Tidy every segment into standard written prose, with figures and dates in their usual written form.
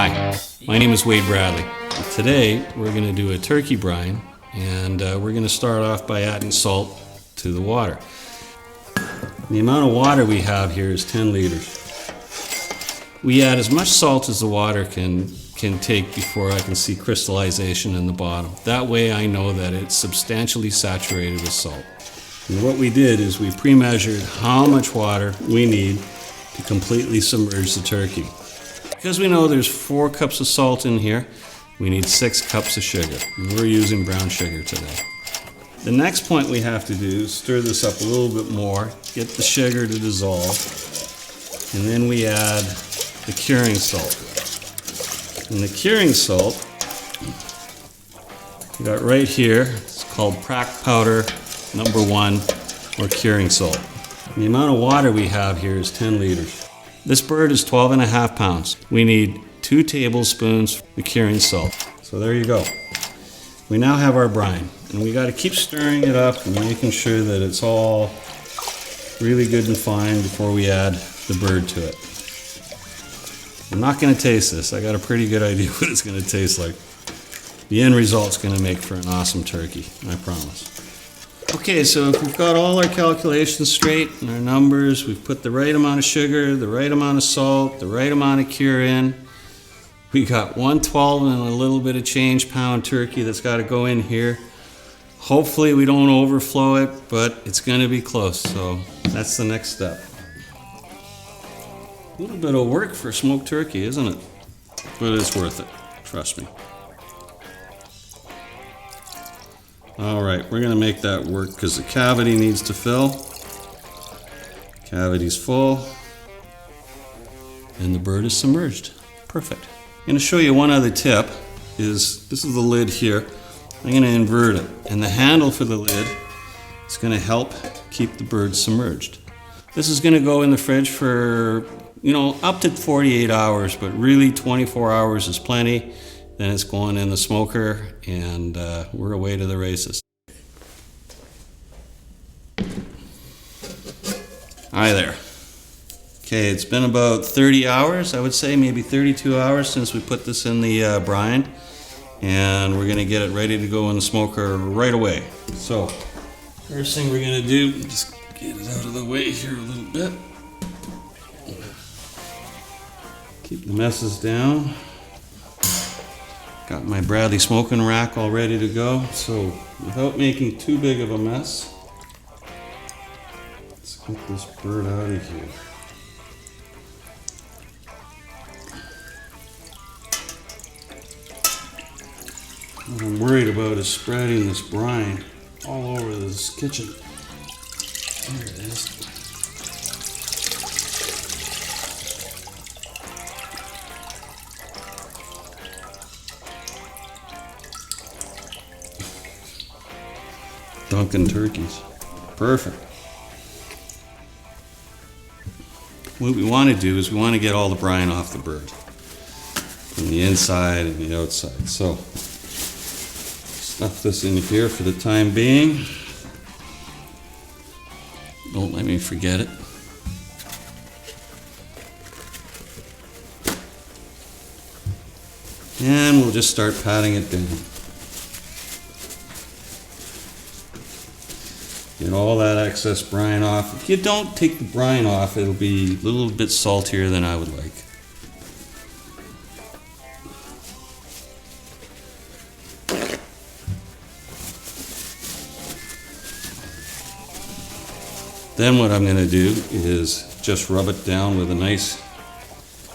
Hi, my name is Wade Bradley. Today we're going to do a turkey brine, and we're going to start off by adding salt to the water. The amount of water we have here is 10 liters. We add as much salt as the water can take before I can see crystallization in the bottom. That way I know that it's substantially saturated with salt. And what we did is we pre-measured how much water we need to completely submerge the turkey. Because we know there's 4 cups of salt in here, we need 6 cups of sugar. And we're using brown sugar today. The next point we have to do is stir this up a little bit more, get the sugar to dissolve, and then we add the curing salt. And the curing salt, we got right here, it's called crack powder number 1, or curing salt. And the amount of water we have here is 10 liters. This bird is 12.5 pounds. We need 2 tablespoons of curing salt. So there you go. We now have our brine, and we got to keep stirring it up and making sure that it's all really good and fine before we add the bird to it. I'm not going to taste this. I got a pretty good idea what it's going to taste like. The end result's going to make for an awesome turkey, I promise. Okay, so if we've got all our calculations straight and our numbers, we've put the right amount of sugar, the right amount of salt, the right amount of cure in. We got 112 and a little bit of change pound turkey that's got to go in here. Hopefully we don't overflow it, but it's going to be close, so that's the next step. A little bit of work for smoked turkey, isn't it? But it's worth it, trust me. All right, we're going to make that work because the cavity needs to fill. Cavity's full, and the bird is submerged. Perfect. I'm going to show you one other tip. This is the lid here. I'm going to invert it, and the handle for the lid is going to help keep the bird submerged. This is going to go in the fridge for, up to 48 hours, but really 24 hours is plenty. Then it's going in the smoker, and we're away to the races. Hi there. Okay, it's been about 30 hours, I would say, maybe 32 hours since we put this in the brine, and we're going to get it ready to go in the smoker right away. So, first thing we're going to do, just get it out of the way here a little bit. Keep the messes down. Got my Bradley smoking rack all ready to go, so without making too big of a mess, let's get this bird out of here. What I'm worried about is spreading this brine all over this kitchen. There it is. Dunkin' turkeys. Perfect. What we want to do is we want to get all the brine off the bird from the inside and the outside. So stuff this in here for the time being. Don't let me forget it. And we'll just start patting it down. Get all that excess brine off. If you don't take the brine off, it'll be a little bit saltier than I would like. Then what I'm going to do is just rub it down with a nice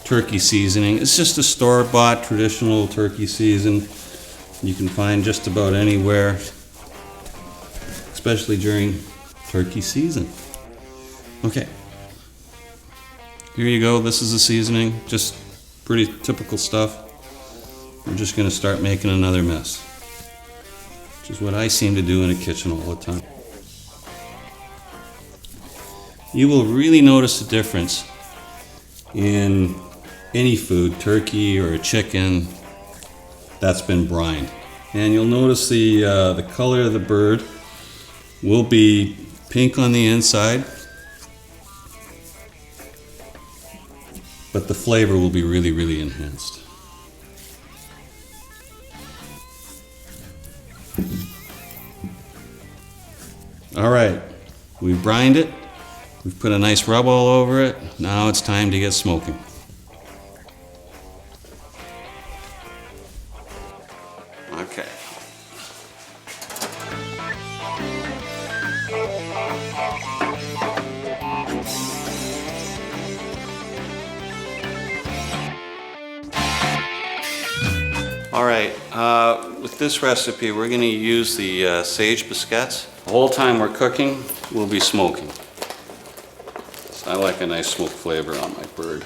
turkey seasoning. It's just a store-bought traditional turkey season you can find just about anywhere, especially during turkey season. Okay, here you go. This is the seasoning, just pretty typical stuff. We're just going to start making another mess, which is what I seem to do in a kitchen all the time. You will really notice the difference in any food, turkey or a chicken, that's been brined. And you'll notice the color of the bird will be pink on the inside, but the flavor will be really, really enhanced. All right, we've brined it. We've put a nice rub all over it. Now it's time to get smoking. Okay. All right, with this recipe, we're gonna use the sage biscuits. The whole time we're cooking, we'll be smoking. So I like a nice smoke flavor on my bird.